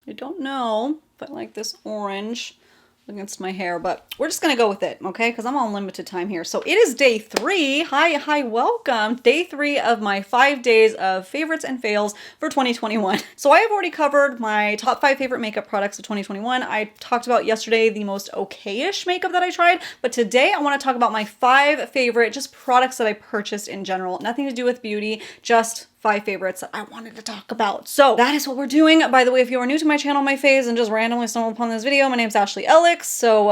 I don't know if I like this orange against my hair, but we're just gonna go with it, okay? Because I'm on limited time here. So it is day 3. Hi, welcome. Day 3 of my 5 days of favorites and fails for 2021. So I have already covered my top 5 favorite makeup products of 2021. I talked about yesterday the most okay-ish makeup that I tried, but today I want to talk about my 5 favorite just products that I purchased in general. Nothing to do with beauty, just 5 favorites that I wanted to talk about. So that is what we're doing. By the way, if you are new to my channel, my face, and just randomly stumbled upon this video, my name's ashleyellix. So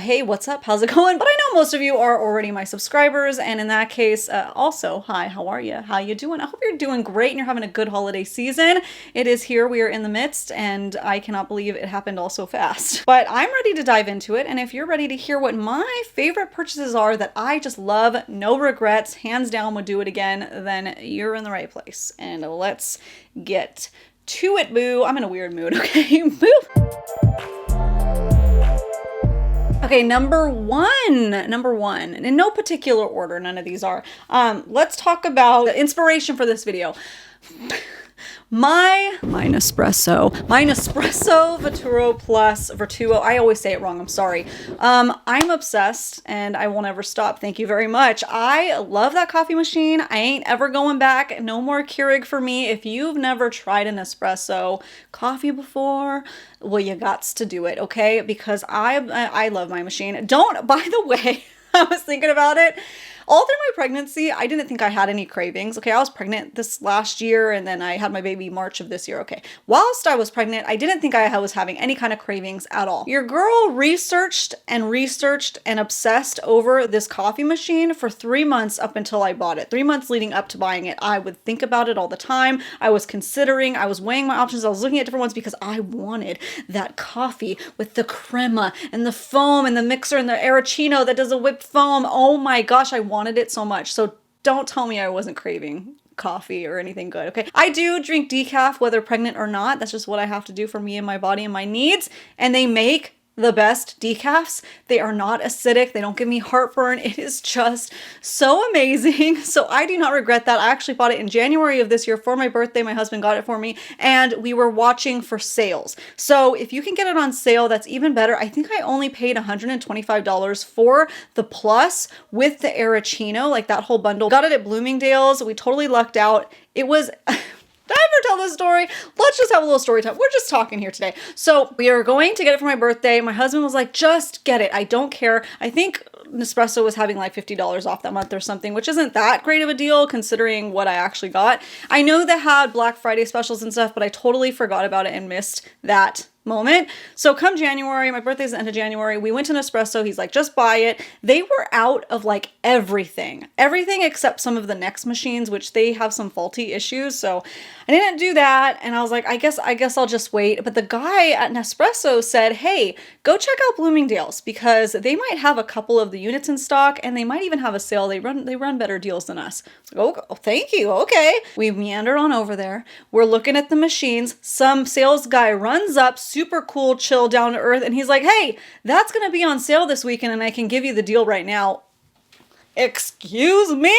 hey, what's up? How's it going? But I know most of you are already my subscribers, and in that case, also, hi, how are you? How you doing? I hope you're doing great and you're having a good holiday season. It is here, we are in the midst, and I cannot believe it happened all so fast. But I'm ready to dive into it, and if you're ready to hear what my favorite purchases are that I just love, no regrets, hands down would do it again, then you're in the right place. And let's get to it, boo. I'm in a weird mood, okay? Boo. Okay, number one, in no particular order, none of these are. Let's talk about the inspiration for this video. My Nespresso Vertuo. I always say it wrong. I'm sorry. I'm obsessed and I will never stop. Thank you very much. I love that coffee machine. I ain't ever going back. No more Keurig for me. If you've never tried an espresso coffee before, well, you gots to do it, okay? Because I love my machine. Don't, by the way, I was thinking about it. All through my pregnancy, I didn't think I had any cravings. Okay, I was pregnant this last year and then I had my baby March of this year. Okay, whilst I was pregnant, I didn't think I was having any kind of cravings at all. Your girl researched and obsessed over this coffee machine for 3 months up until I bought it. 3 months leading up to buying it, I would think about it all the time. I was considering, I was weighing my options. I was looking at different ones because I wanted that coffee with the crema and the foam and the mixer and the Arachino that does a whipped foam. Oh my gosh, I wanted it so much. So don't tell me I wasn't craving coffee or anything good, okay? I do drink decaf whether pregnant or not. That's just what I have to do for me and my body and my needs. And they make the best decafs. They are not acidic. They don't give me heartburn. It is just so amazing. So I do not regret that. I actually bought it in January of this year for my birthday. My husband got it for me and we were watching for sales. So if you can get it on sale, that's even better. I think I only paid $125 for the plus with the Arachino, like that whole bundle. Got it at Bloomingdale's. We totally lucked out. It was... Did I ever tell this story? Let's just have a little story time. We're just talking here today. So we are going to get it for my birthday. My husband was like, just get it. I don't care. I think Nespresso was having like $50 off that month or something, which isn't that great of a deal considering what I actually got. I know they had Black Friday specials and stuff, but I totally forgot about it and missed that moment. So come January, my birthday's the end of January, we went to Nespresso. He's like, just buy it. They were out of like everything except some of the Next machines, which they have some faulty issues. So I didn't do that. And I was like, I guess I'll just wait. But the guy at Nespresso said, hey, go check out Bloomingdale's because they might have a couple of the units in stock and they might even have a sale. They run better deals than us. I was like, oh, thank you. Okay. We meandered on over there. We're looking at the machines. Some sales guy runs up, super cool, chill, down to earth. And he's like, hey, that's going to be on sale this weekend and I can give you the deal right now. Excuse me?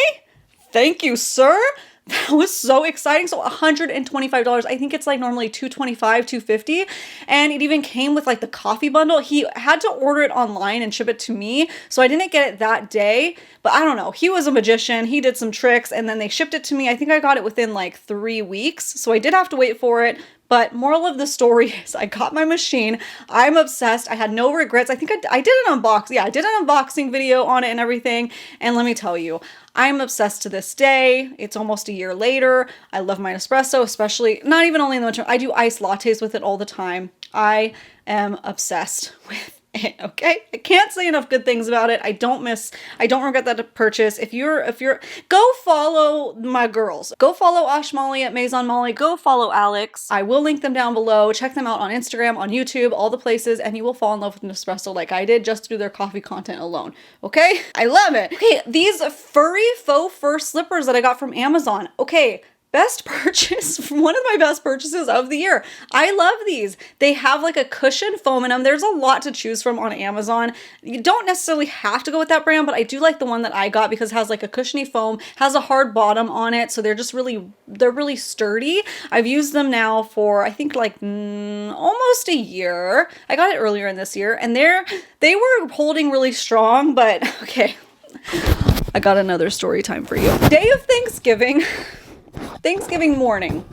Thank you, sir. That was so exciting. So $125. I think it's like normally $225, $250. And it even came with like the coffee bundle. He had to order it online and ship it to me. So I didn't get it that day, but I don't know. He was a magician. He did some tricks and then they shipped it to me. I think I got it within like 3 weeks. So I did have to wait for it. But moral of the story is I got my machine. I'm obsessed. I had no regrets. I think I did an unboxing. Yeah, I did an unboxing video on it and everything. And let me tell you, I'm obsessed to this day. It's almost a year later. I love my Nespresso, especially not even only in the winter. I do iced lattes with it all the time. I am obsessed with okay, I can't say enough good things about it. I don't regret that purchase. If you're, go follow my girls. Go follow Ash Molly at Maison Molly. Go follow Alex. I will link them down below. Check them out on Instagram, on YouTube, all the places, and you will fall in love with Nespresso like I did just through their coffee content alone. Okay, I love it. Okay, these furry faux fur slippers that I got from Amazon. Okay, best purchase, one of my best purchases of the year. I love these. They have like a cushion foam in them. There's a lot to choose from on Amazon. You don't necessarily have to go with that brand, but I do like the one that I got because it has like a cushiony foam, has a hard bottom on it. So they're just they're really sturdy. I've used them now for, I think like almost a year. I got it earlier in this year and they were holding really strong, but okay. I got another story time for you. Day of Thanksgiving. Thanksgiving morning,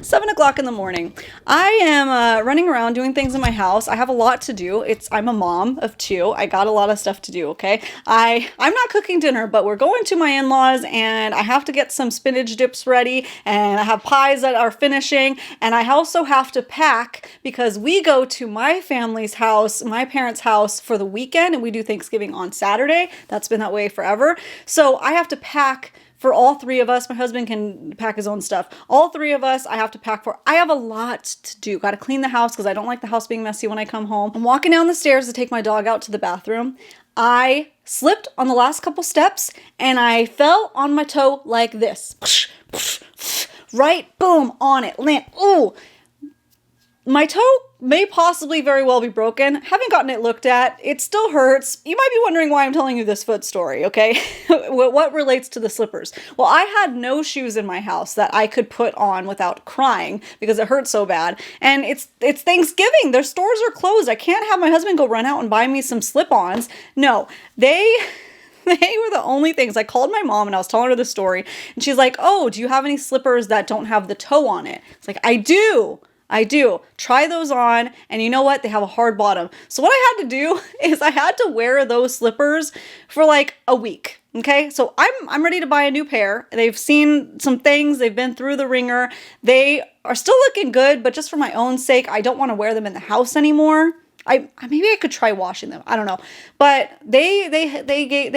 7 o'clock in the morning. I am running around doing things in my house. I have a lot to do. I'm a mom of 2. I got a lot of stuff to do, okay? I'm not cooking dinner, but we're going to my in-laws and I have to get some spinach dips ready and I have pies that are finishing and I also have to pack because we go to my family's house, my parents' house for the weekend and we do Thanksgiving on Saturday. That's been that way forever. So I have to pack for all 3 of us. My husband can pack his own stuff. All 3 of us, I have to pack for. I have a lot to do. Got to clean the house because I don't like the house being messy when I come home. I'm walking down the stairs to take my dog out to the bathroom. I slipped on the last couple steps and I fell on my toe like this. Right, boom, on it. Land. Ooh. My toe may possibly very well be broken. Haven't gotten it looked at. It still hurts. You might be wondering why I'm telling you this foot story, okay? What relates to the slippers? Well, I had no shoes in my house that I could put on without crying because it hurt so bad. And it's Thanksgiving. Their stores are closed. I can't have my husband go run out and buy me some slip-ons. No, they were the only things. I called my mom and I was telling her the story. And she's like, oh, do you have any slippers that don't have the toe on it? It's like, I do. Try those on. And you know what? They have a hard bottom. So what I had to do is I had to wear those slippers for like a week. Okay. So I'm ready to buy a new pair. They've seen some things. They've been through the ringer. They are still looking good, but just for my own sake, I don't want to wear them in the house anymore. Maybe I could try washing them. I don't know. But they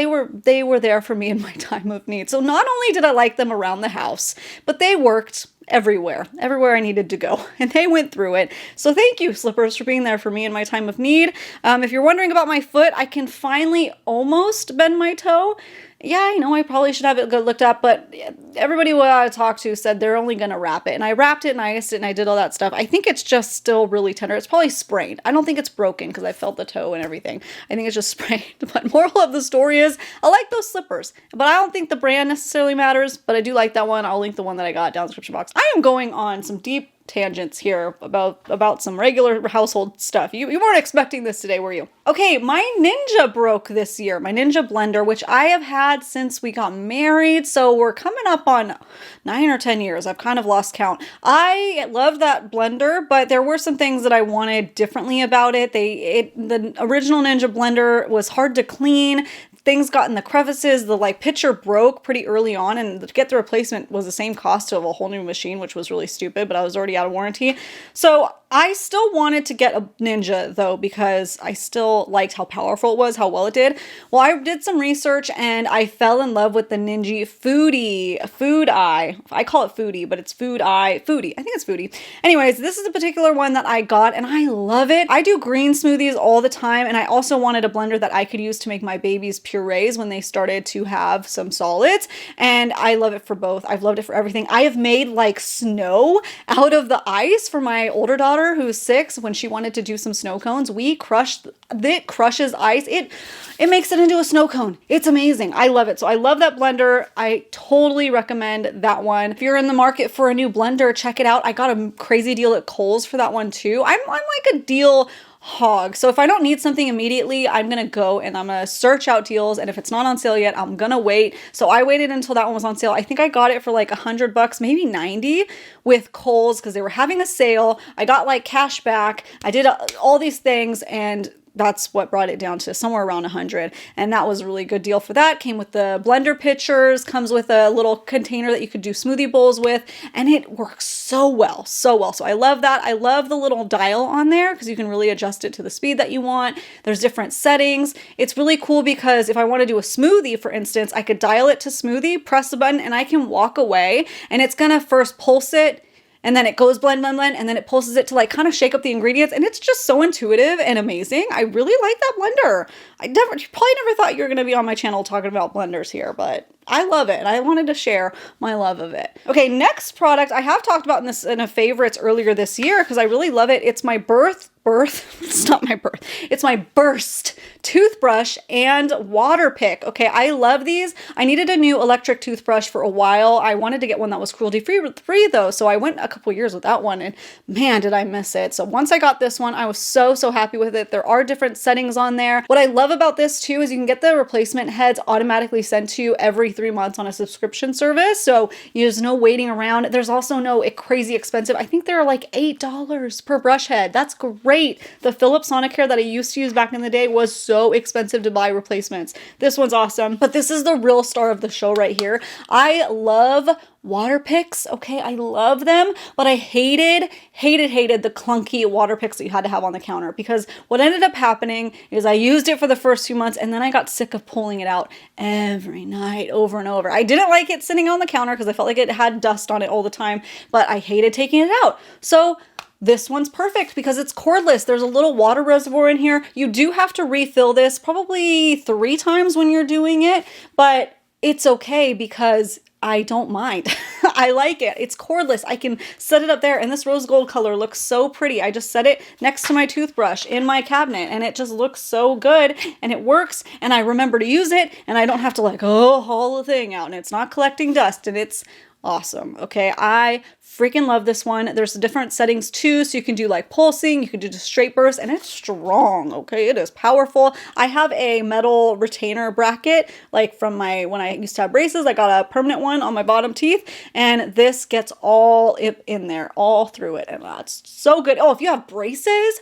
were there for me in my time of need. So not only did I like them around the house, but they worked everywhere I needed to go, and they went through it. So thank you, slippers, for being there for me in my time of need. If you're wondering about my foot, I can finally almost bend my toe. Yeah, I know I probably should have it looked up, but everybody who I talked to said they're only going to wrap it. And I wrapped it and I iced it and I did all that stuff. I think it's just still really tender. It's probably sprained. I don't think it's broken because I felt the toe and everything. I think it's just sprained. But moral of the story is I like those slippers, but I don't think the brand necessarily matters, but I do like that one. I'll link the one that I got down in the description box. I am going on some deep tangents here about some regular household stuff. You weren't expecting this today, were you? Okay, my Ninja broke this year. My Ninja blender, which I have had since we got married. So we're coming up on 9 or 10 years. I've kind of lost count. I love that blender, but there were some things that I wanted differently about it. The original Ninja blender was hard to clean. Things got in the crevices. The pitcher broke pretty early on, and to get the replacement was the same cost of a whole new machine, which was really stupid, but I was already out of warranty. So I still wanted to get a Ninja though, because I still liked how powerful it was, how well it did. Well, I did some research and I fell in love with the Ninja Food Eye. I call it Foodie, but it's Food Eye. Foodie. I think it's Foodie. Anyways, this is a particular one that I got and I love it. I do green smoothies all the time, and I also wanted a blender that I could use to make my babies purees when they started to have some solids, and I love it for both. I've loved it for everything. I have made snow out of the ice for my older daughter who's 6 when she wanted to do some snow cones. It crushes ice. It makes it into a snow cone. It's amazing. I love it. So I love that blender. I totally recommend that one. If you're in the market for a new blender, check it out. I got a crazy deal at Kohl's for that one too. I'm like a deal hog. So if I don't need something immediately, I'm going to go and I'm going to search out deals. And if it's not on sale yet, I'm going to wait. So I waited until that one was on sale. I think I got it for $100, maybe 90 with Kohl's because they were having a sale. I got cash back. I did all these things, and that's what brought it down to somewhere around 100. And that was a really good deal for that. Came with the blender pitchers, comes with a little container that you could do smoothie bowls with, and it works so well, so well. So I love that. I love the little dial on there because you can really adjust it to the speed that you want. There's different settings. It's really cool because if I want to do a smoothie, for instance, I could dial it to smoothie, press the button, and I can walk away, and it's going to first pulse it, and then it goes blend, blend, blend, and then it pulses it to like kind of shake up the ingredients, and it's just so intuitive and amazing. I really like that blender. You probably never thought you were going to be on my channel talking about blenders here, but I love it, and I wanted to share my love of it. Okay, next product I have talked about in a favorites earlier this year because I really love it. It's my it's not my birth. It's my Burst toothbrush and water pick. Okay, I love these. I needed a new electric toothbrush for a while. I wanted to get one that was cruelty-free though, so I went a couple years with that one, and man, did I miss it. So once I got this one, I was so happy with it. There are different settings on there. What I love about this too is you can get the replacement heads automatically sent to you every 3 months on a subscription service, so there's no waiting around. There's also no crazy expensive. I think they're like $8 per brush head. That's great. The Philips Sonicare that I used to use back in the day was so expensive to buy replacements. This one's awesome, but this is the real star of the show right here. I love water picks. Okay, I love them, but I hated the clunky water picks that you had to have on the counter, because what ended up happening is I used it for the first few months and then I got sick of pulling it out every night over and over. I didn't like it sitting on the counter because I felt like it had dust on it all the time, but I hated taking it out. So this one's perfect because it's cordless. There's a little water reservoir in here. You do have to refill this probably 3 times when you're doing it, but it's okay because I don't mind. I like it. It's cordless. I can set it up there, and this rose gold color looks so pretty. I just set it next to my toothbrush in my cabinet, and it just looks so good, and it works, and I remember to use it, and I don't have to like, haul the thing out, and it's not collecting dust, and it's awesome. Okay, I freaking love this one. There's different settings too, so you can do like pulsing, you can do just straight burst, and it's strong. Okay, it is powerful. I have a metal retainer bracket, like from when I used to have braces. I got a permanent one on my bottom teeth, and this gets all in there, all through it, and that's so good. Oh, if you have braces,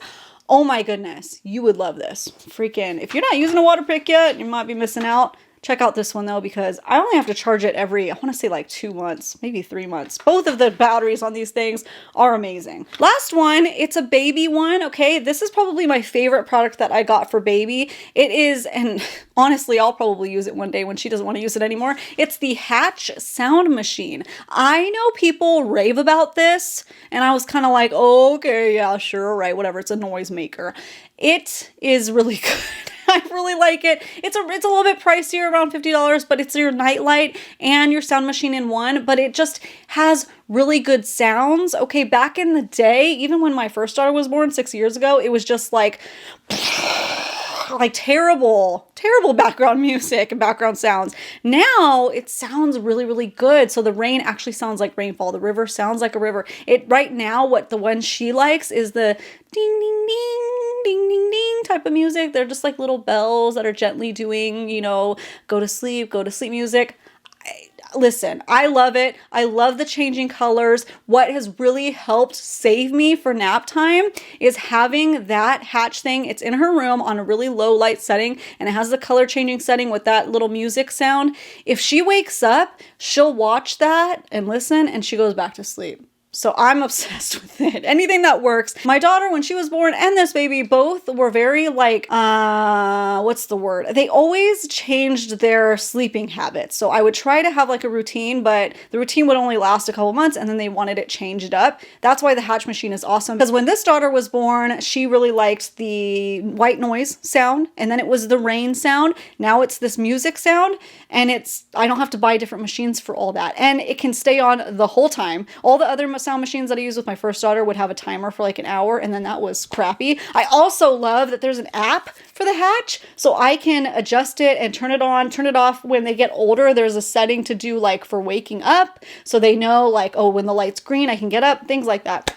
oh my goodness, you would love this. Freaking, if you're not using a water pick yet, you might be missing out. Check out this one though, because I only have to charge it every, I want to say like 2 months, maybe 3 months. Both of the batteries on these things are amazing. Last one, it's a baby one. Okay, this is probably my favorite product that I got for baby. It is, and honestly, I'll probably use it one day when she doesn't want to use it anymore. It's the Hatch sound machine. I know people rave about this, and I was kind of like, oh, okay, yeah, sure, right, whatever. It's a noise maker. It is really good. I really like it. It's a little bit pricier, around $50, but it's your nightlight and your sound machine in one, but it just has really good sounds. Okay, back in the day, even when my first daughter was born 6 years ago, it was just like terrible background music and background sounds. Now it sounds really good. So the rain actually sounds like rainfall. The river sounds like a river. Right now, what the one she likes is the ding ding ding ding ding ding type of music. They're just like little bells that are gently doing, go to sleep music. Listen, I love it. I love the changing colors. What has really helped save me for nap time is having that Hatch thing. It's in her room on a really low light setting, and it has the color changing setting with that little music sound. If she wakes up, she'll watch that and listen, and she goes back to sleep. So I'm obsessed with it. Anything that works. My daughter, when she was born, and this baby, both were very like, what's the word? They always changed their sleeping habits. So I would try to have like a routine, but the routine would only last a couple months, and then they wanted it changed up. That's why the Hatch machine is awesome. Because when this daughter was born, she really liked the white noise sound, and then it was the rain sound. Now it's this music sound, and I don't have to buy different machines for all that. And it can stay on the whole time. All the other sound machines that I used with my first daughter would have a timer for like an hour, and then that was crappy. I also love that there's an app for the Hatch, so I can adjust it and turn it on, turn it off when they get older. There's a setting to do like for waking up, so they know like, oh, when the light's green, I can get up, things like that.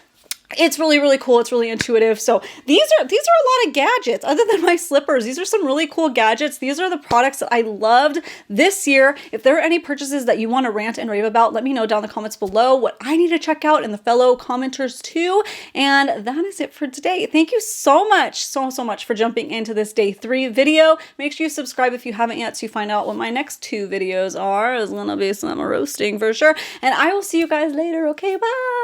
It's really cool. It's really intuitive. So these are a lot of gadgets other than my slippers. These are some really cool gadgets. These are the products that I loved this year. If there are any purchases that you want to rant and rave about, let me know down in the comments below what I need to check out, and the fellow commenters too. And that is it for today. Thank you so much, so much for jumping into this day 3 video. Make sure you subscribe if you haven't yet, so you find out what my next 2 videos are. It's gonna be some roasting for sure. And I will see you guys later. Okay, bye.